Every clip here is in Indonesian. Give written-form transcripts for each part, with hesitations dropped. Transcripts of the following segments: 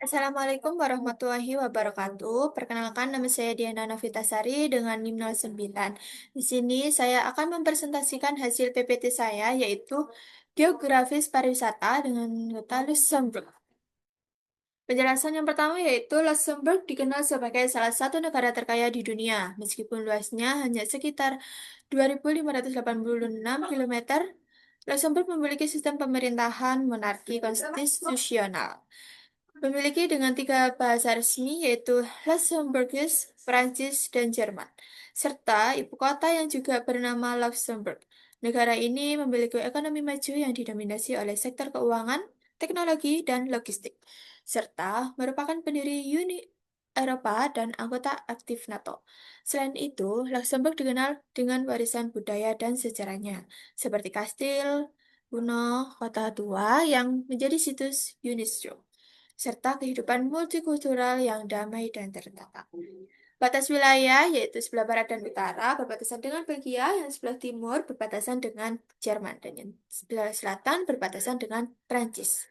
Assalamualaikum warahmatullahi wabarakatuh. Perkenalkan, nama saya Diana Novitasari dengan NIM 09. Di sini saya akan mempresentasikan hasil PPT saya, yaitu Geografis Pariwisata dengan kota Luxembourg. Penjelasan yang pertama yaitu Luxembourg dikenal sebagai salah satu negara terkaya di dunia, meskipun luasnya hanya sekitar 2.586 kilometer. Luxembourg memiliki sistem pemerintahan monarki konstitusional. Memiliki dengan tiga bahasa resmi yaitu Luxembourgish, Prancis, dan Jerman, serta ibu kota yang juga bernama Luxembourg. Negara ini memiliki ekonomi maju yang didominasi oleh sektor keuangan, teknologi, dan logistik, serta merupakan pendiri Uni Eropa dan anggota aktif NATO. Selain itu, Luxembourg dikenal dengan warisan budaya dan sejarahnya, seperti kastil, kuno, kota tua yang menjadi situs UNESCO serta kehidupan multikultural yang damai dan tertata. Batas wilayah yaitu sebelah barat dan utara berbatasan dengan Belgia, yang sebelah timur berbatasan dengan Jerman, dan yang sebelah selatan berbatasan dengan Prancis.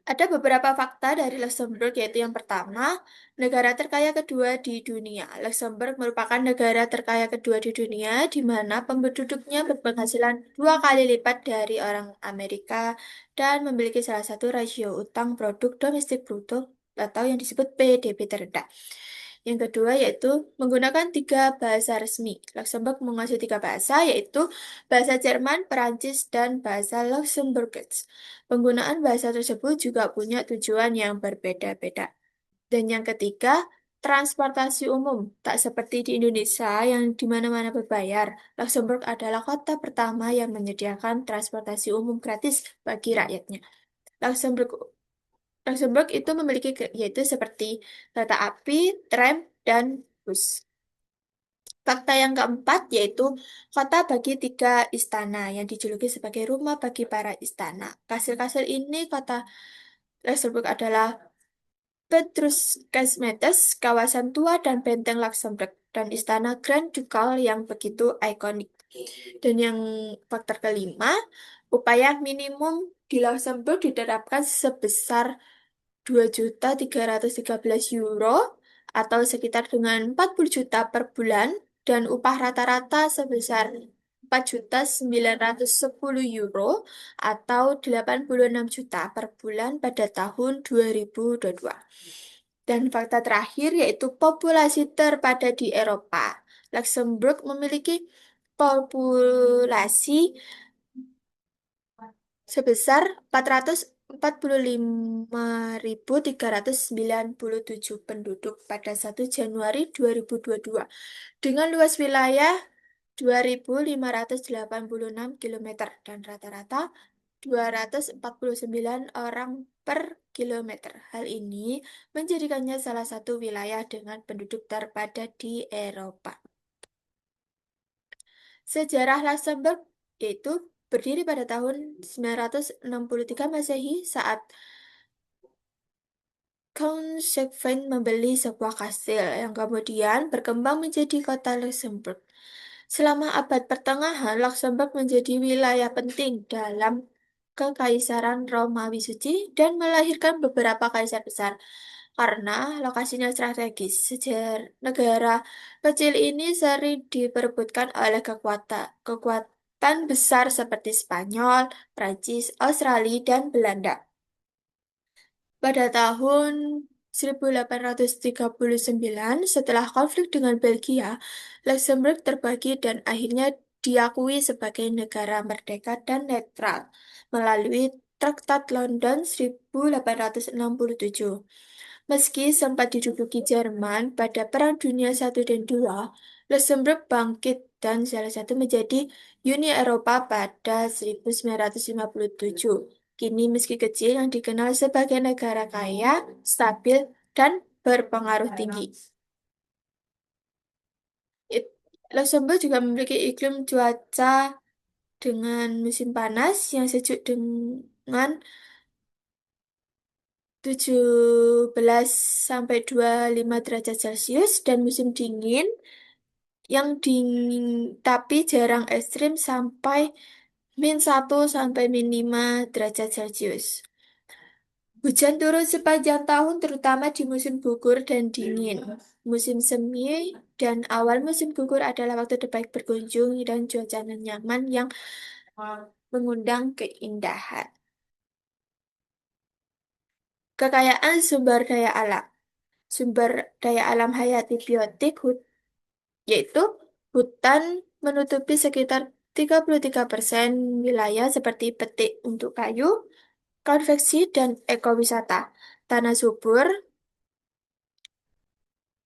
Ada beberapa fakta dari Luxembourg, yaitu yang pertama, negara terkaya kedua di dunia. Luxembourg merupakan negara terkaya kedua di dunia, di mana penduduknya berpenghasilan dua kali lipat dari orang Amerika dan memiliki salah satu rasio utang produk domestik bruto atau yang disebut PDB terendah. Yang kedua yaitu menggunakan tiga bahasa resmi. Luxembourg menguasai tiga bahasa, yaitu bahasa Jerman, Perancis, dan bahasa Luxembourgish. Penggunaan bahasa tersebut juga punya tujuan yang berbeda-beda. Dan yang ketiga, transportasi umum. Tak seperti di Indonesia yang di mana-mana berbayar, Luxembourg adalah kota pertama yang menyediakan transportasi umum gratis bagi rakyatnya. Luxembourg, Luxembourg itu memiliki yaitu seperti kereta api, tram, dan bus. Fakta yang keempat yaitu kota bagi tiga istana yang dijuluki sebagai rumah bagi para istana. Kastil-kastil ini kota Luxembourg adalah Petrus Casmetes, kawasan tua dan benteng Luxembourg, dan istana Grand Ducal yang begitu ikonik. Dan yang faktor kelima, upaya minimum di Luxembourg diterapkan sebesar 2.313 euro atau sekitar dengan 40 juta per bulan, dan upah rata-rata sebesar 4.910 euro atau 86 juta per bulan pada tahun 2022. Dan fakta terakhir yaitu populasi terpadat di Eropa. Luxembourg memiliki populasi sebesar 445.397 penduduk pada 1 Januari 2022 dengan luas wilayah 2.586 kilometer dan rata-rata 249 orang per kilometer. Hal ini menjadikannya salah satu wilayah dengan penduduk terpadat di Eropa. Sejarah Luxembourg yaitu berdiri pada tahun 963 Masehi saat Count Schaeffel membeli sebuah kastil yang kemudian berkembang menjadi kota Luxembourg. Selama abad pertengahan, Luxembourg menjadi wilayah penting dalam Kekaisaran Romawi Suci dan melahirkan beberapa kaisar besar. Karena lokasinya strategis, negara kecil ini sering diperebutkan oleh kekuatan besar seperti Spanyol, Prancis, Australia, dan Belanda. Pada tahun 1839, setelah konflik dengan Belgia, Luxembourg terbagi dan akhirnya diakui sebagai negara merdeka dan netral melalui Traktat London 1867. Meski sempat diduduki Jerman pada Perang Dunia I dan II, Luxembourg bangkit dan salah satu menjadi Uni Eropa pada 1957. Kini meski kecil yang dikenal sebagai negara kaya, stabil, dan berpengaruh tinggi. It- Luxembourg juga memiliki iklim cuaca dengan musim panas yang sejuk dengan 17 sampai 25 derajat Celcius dan musim dingin yang dingin tapi jarang ekstrim sampai -1 sampai -5 derajat Celcius. Hujan turun sepanjang tahun, terutama di musim gugur dan dingin. Musim semi dan awal musim gugur adalah waktu terbaik berkunjung dan cuaca nyaman yang mengundang keindahan. Kekayaan sumber daya alam. Sumber daya alam hayati biotik yaitu hutan menutupi sekitar 33% wilayah seperti petik untuk kayu, konveksi, dan ekowisata. Tanah subur,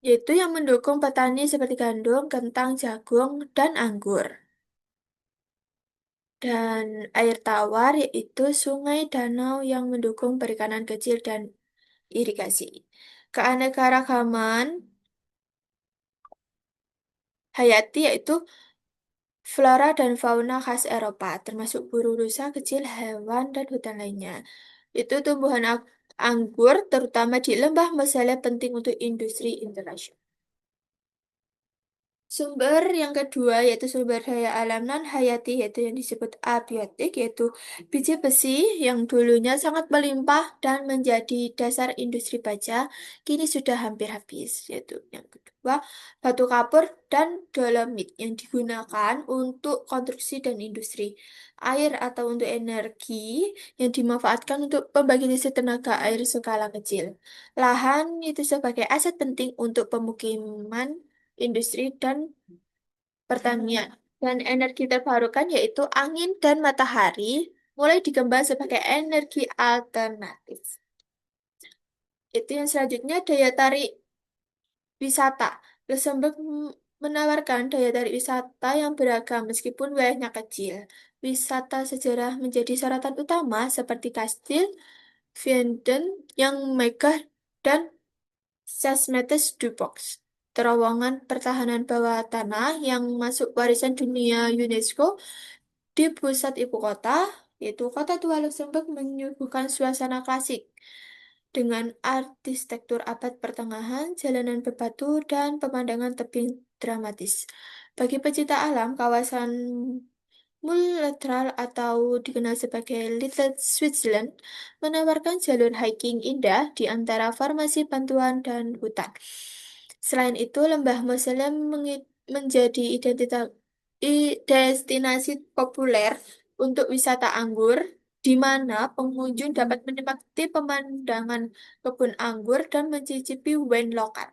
yaitu yang mendukung petani seperti gandum, kentang, jagung, dan anggur. Dan air tawar, yaitu sungai danau yang mendukung perikanan kecil dan irigasi. Keanekaragaman hayati yaitu flora dan fauna khas Eropa, termasuk burung rusa kecil, hewan, dan hutan lainnya. Itu tumbuhan anggur, terutama di lembah Mesele, penting untuk industri internasional. Sumber yang kedua yaitu sumber daya alam non hayati yaitu yang disebut abiotik yaitu biji besi yang dulunya sangat melimpah dan menjadi dasar industri baja kini sudah hampir habis yaitu yang kedua batu kapur dan dolomit yang digunakan untuk konstruksi dan industri air atau untuk energi yang dimanfaatkan untuk pembangkit listrik tenaga air skala kecil lahan itu sebagai aset penting untuk pemukiman industri dan pertanian. Dan energi terbarukan yaitu angin dan matahari mulai dikembang sebagai energi alternatif. Itu yang selanjutnya daya tarik wisata. Luxembourg menawarkan daya tarik wisata yang beragam meskipun wilayahnya kecil. Wisata sejarah menjadi sorotan utama seperti kastil, Vianden yang megah dan Sasmetes Dubox, terowongan pertahanan bawah tanah yang masuk warisan dunia UNESCO di pusat ibu kota, yaitu kota tua Luxembourg menyuguhkan suasana klasik dengan arsitektur abad pertengahan, jalanan berbatu, dan pemandangan tebing dramatis. Bagi pecinta alam, kawasan Mullatral atau dikenal sebagai Little Switzerland menawarkan jalur hiking indah di antara formasi bantuan dan hutan. Selain itu, Lembah Moselem menjadi destinasi populer untuk wisata anggur, di mana pengunjung dapat menikmati pemandangan kebun anggur dan mencicipi wine lokal.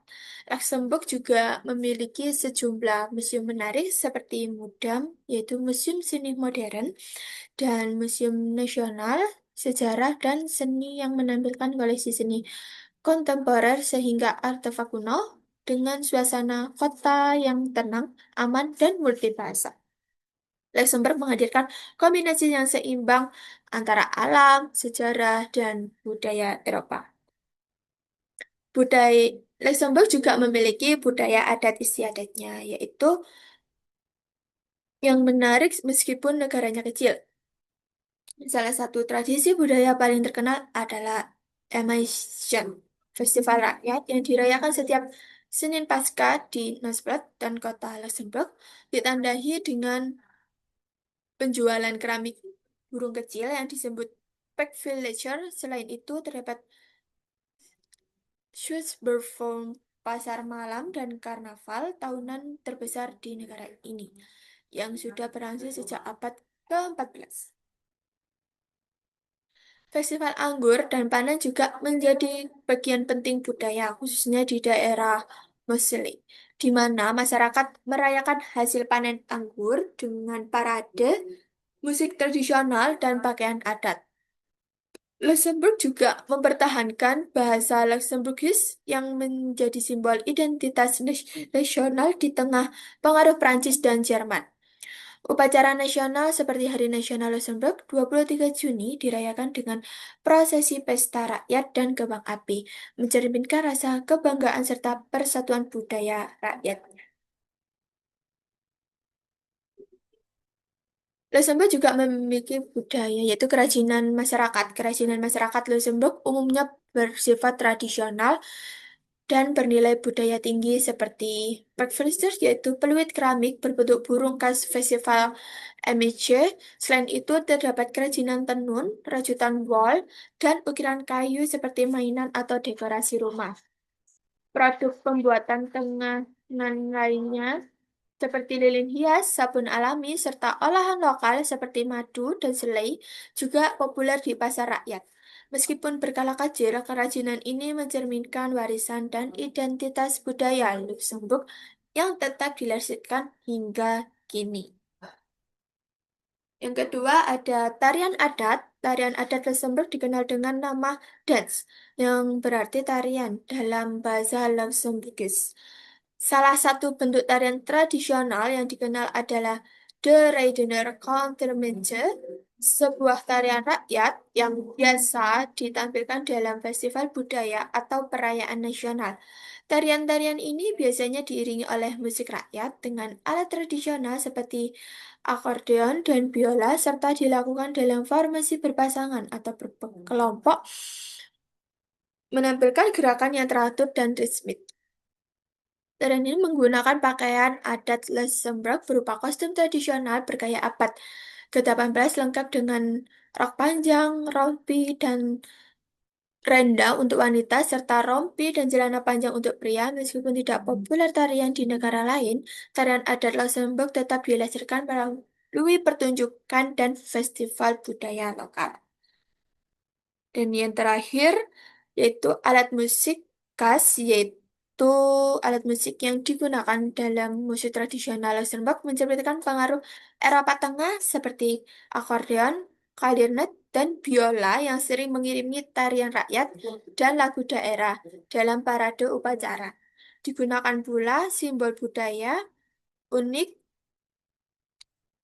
Luxembourg juga memiliki sejumlah museum menarik seperti MUDAM, yaitu Museum Seni Modern, dan Museum Nasional Sejarah dan Seni yang menampilkan koleksi seni kontemporer sehingga artefak kuno dengan suasana kota yang tenang, aman, dan multibahasa. Luxembourg menghadirkan kombinasi yang seimbang antara alam, sejarah, dan budaya Eropa. Budaya Luxembourg juga memiliki budaya adat istiadatnya, yaitu yang menarik meskipun negaranya kecil. Salah satu tradisi budaya paling terkenal adalah Emaison, festival rakyat yang dirayakan setiap Senin Paskah di Noordwijk dan kota Luxembourg, ditandai dengan penjualan keramik burung kecil yang disebut Pack Villager. Selain itu, terdapat Schwarzburgforum, pasar malam dan karnaval tahunan terbesar di negara ini, yang sudah berlangsung sejak abad ke-14. Festival anggur dan pandan juga menjadi bagian penting budaya, khususnya di daerah Moselle, di mana masyarakat merayakan hasil panen anggur dengan parade, musik tradisional, dan pakaian adat. Luxembourg juga mempertahankan bahasa Luxembourgis yang menjadi simbol identitas nasional di tengah pengaruh Prancis dan Jerman. Upacara nasional seperti Hari Nasional Luxembourg 23 Juni dirayakan dengan prosesi pesta rakyat dan kembang api, mencerminkan rasa kebanggaan serta persatuan budaya rakyat. Luxembourg juga memiliki budaya, yaitu kerajinan masyarakat. Kerajinan masyarakat Luxembourg umumnya bersifat tradisional dan bernilai budaya tinggi seperti Bergflüster, yaitu peluit keramik berbentuk burung khas festival MIC. Selain itu, terdapat kerajinan tenun, rajutan wol, dan ukiran kayu seperti mainan atau dekorasi rumah. Produk pembuatan tenganan lainnya seperti lilin hias, sabun alami, serta olahan lokal seperti madu dan selai juga populer di pasar rakyat. Meskipun berkala kecil, kerajinan ini mencerminkan warisan dan identitas budaya Luxembourg yang tetap dilestarikan hingga kini. Yang kedua ada tarian adat. Tarian adat Luxembourg dikenal dengan nama dance, yang berarti tarian dalam bahasa Luxembourgis. Salah satu bentuk tarian tradisional yang dikenal adalah De Ruydener Countermance, sebuah tarian rakyat yang biasa ditampilkan dalam festival budaya atau perayaan nasional. Tarian-tarian ini biasanya diiringi oleh musik rakyat dengan alat tradisional seperti akordeon dan biola, serta dilakukan dalam formasi berpasangan atau berkelompok, menampilkan gerakan yang teratur dan ritmik. Tarian ini menggunakan pakaian adat Luxembourg berupa kostum tradisional bergaya abad ke-18 lengkap dengan rok panjang, rompi, dan rendang untuk wanita, serta rompi dan celana panjang untuk pria. Meskipun tidak populer tarian di negara lain, tarian adat Luxembourg tetap dilestarikan melalui pertunjukan dan festival budaya lokal. Dan yang terakhir yaitu alat musik khas, yaitu alat musik yang digunakan dalam musik tradisional Luxembourg mencerminkan pengaruh Eropa Tengah seperti akordeon, klarinet, dan biola yang sering mengiringi tarian rakyat dan lagu daerah dalam parade upacara. Digunakan pula simbol budaya unik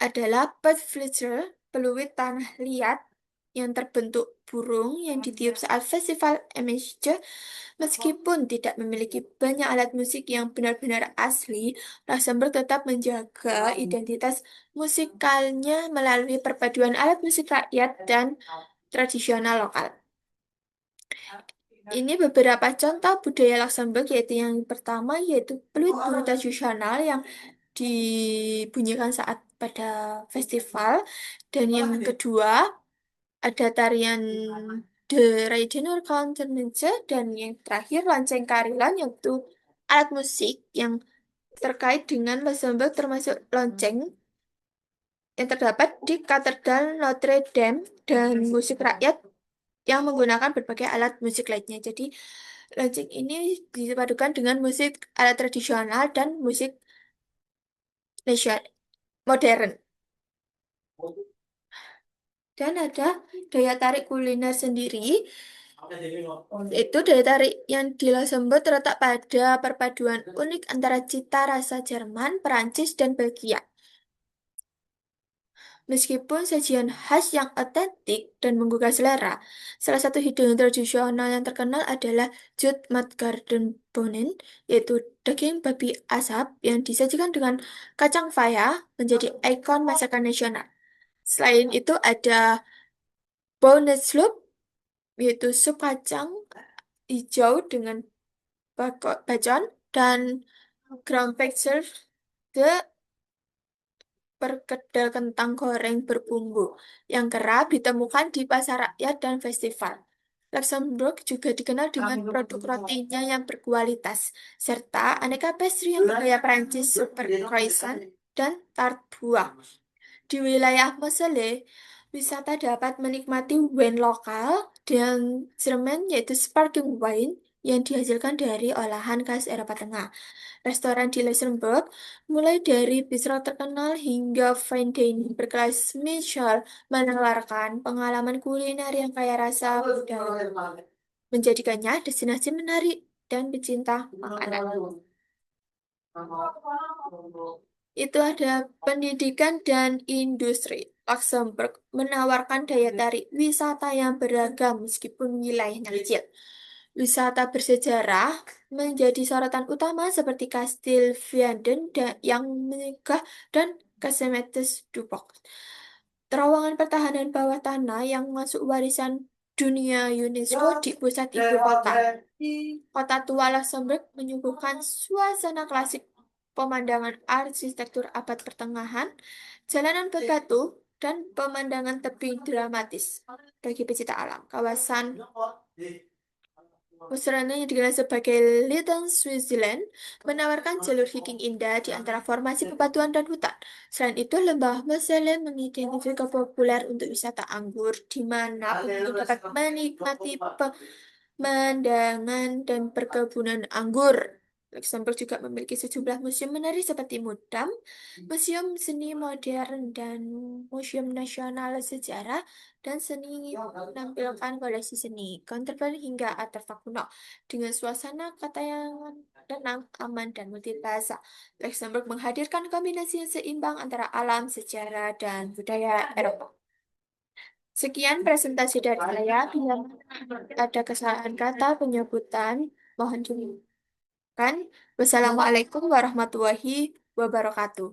adalah Pottflügel, peluit tanah liat yang terbentuk burung yang ditiup saat festival MSC. Meskipun tidak memiliki banyak alat musik yang benar-benar asli, Luxembourg tetap menjaga identitas musikalnya melalui perpaduan alat musik rakyat dan tradisional lokal. Ini beberapa contoh budaya Luxembourg, yaitu yang pertama yaitu peluit burung tradisional yang dibunyikan saat pada festival, dan yang kedua ada tarian The Regional Countermance, dan yang terakhir lonceng karilan, yaitu alat musik yang terkait dengan Luxembourg termasuk lonceng yang terdapat di Katedral Notre Dame dan musik rakyat yang menggunakan berbagai alat musik lainnya. Jadi lonceng ini dipadukan dengan musik alat tradisional dan musik nasional modern. Dan ada daya tarik kuliner sendiri. Itu daya tarik yang di Luxembourg terletak pada perpaduan unik antara cita rasa Jerman, Perancis, dan Belgia. Meskipun sajian khas yang otentik dan menggugah selera, salah satu hidangan tradisional yang terkenal adalah Jut Mat Garden Bonen, yaitu daging babi asap yang disajikan dengan kacang faya menjadi ikon masakan nasional. Selain itu ada Bonnetsloop, yaitu sup kacang hijau dengan bacon, dan ground pixel de perkedel kentang goreng berbumbu yang kerap ditemukan di pasar rakyat dan festival. Luxembourg juga dikenal dengan produk rotinya yang berkualitas, serta aneka pastry yang bergaya Prancis, super croissant, dan tart buah. Di wilayah Moselle, wisata dapat menikmati wine lokal dan seremen, yaitu sparkling wine yang dihasilkan dari olahan khas Eropa Tengah. Restoran di Luxembourg, mulai dari bistro terkenal hingga fine dining berkelas Michelin, menawarkan pengalaman kuliner yang kaya rasa budaya, menjadikannya destinasi menarik dan pecinta makanan. Itu ada pendidikan dan industri. Luxembourg menawarkan daya tarik wisata yang beragam meskipun wilayahnya kecil. Wisata bersejarah menjadi sorotan utama seperti Kastil Vianden yang megah dan Casemates du Parc. Terowongan pertahanan bawah tanah yang masuk warisan Dunia UNESCO di pusat ibu kota. Kota tua Luxembourg menyuguhkan suasana klasik, pemandangan arsitektur abad pertengahan, jalanan berbatu, dan pemandangan tebing dramatis bagi pecinta alam. Kawasan Australia yang dikenal sebagai Little Switzerland menawarkan jalur hiking indah di antara formasi bebatuan dan hutan. Selain itu, lembah Moselle mengidentifikasi populer untuk wisata anggur, di mana pengunjung dapat menikmati pemandangan dan perkebunan anggur. Luxembourg juga memiliki sejumlah museum menarik seperti Museum, Museum Seni Modern, dan Museum Nasional Sejarah dan Seni menampilkan koleksi seni, kontemporer hingga artefak kuno dengan suasana kata yang tenang, aman, dan multibahasa. Luxembourg menghadirkan kombinasi yang seimbang antara alam, sejarah, dan budaya Eropa. Sekian presentasi dari saya. Bila mana ada kesalahan kata penyebutan, mohon dimaafkan. Wassalamualaikum warahmatullahi wabarakatuh.